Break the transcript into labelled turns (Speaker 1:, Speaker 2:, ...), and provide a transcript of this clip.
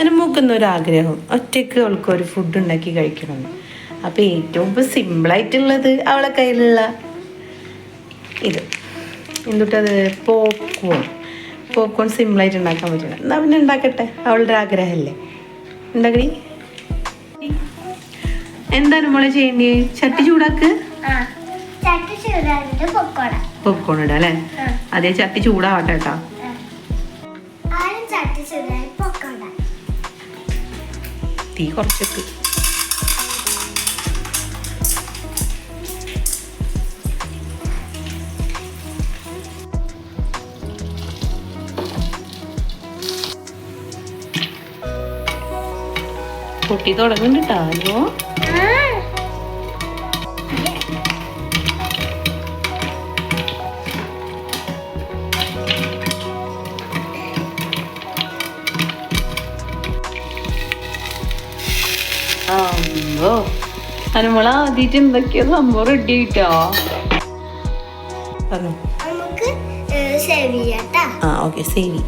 Speaker 1: അതിന് മൂക്കുന്നൊരാഗ്രഹം ഒറ്റയ്ക്ക് അവൾക്കൊരു ഫുഡ് ഉണ്ടാക്കി കഴിക്കണമെന്ന്. അപ്പോൾ ഏറ്റവും ഇപ്പോൾ സിമ്പിളായിട്ടുള്ളത് അവളെ കയ്യിലുള്ള ഇത് എന്തുട്ടത് പോപ്കോൺ സിമ്പിളായിട്ട് ഉണ്ടാക്കാൻ പറ്റണം. എന്നാൽ പിന്നെ ഉണ്ടാക്കട്ടെ, അവളുടെ ആഗ്രഹമല്ലേ. ഉണ്ടാക്കണി എന്താണ് മോളെ ചെയ്യേണ്ടി? ചട്ടി ചൂടാക്ക്, പോപ്കോൺ ഇടാം അല്ലേ? അതേ ചട്ടി ചൂടാവട്ടെ കേട്ടോ. തീ കുറച്ചിട്ട് പൊട്ടി തുടങ്ങുന്നുണ്ടോ? അമ്പോ അനുമോള ആദ്യമായിട്ട് എന്തൊക്കെയോ സംഭവം റെഡി ആയിട്ടോ. പറഞ്ഞു ഓക്കെ സേവി.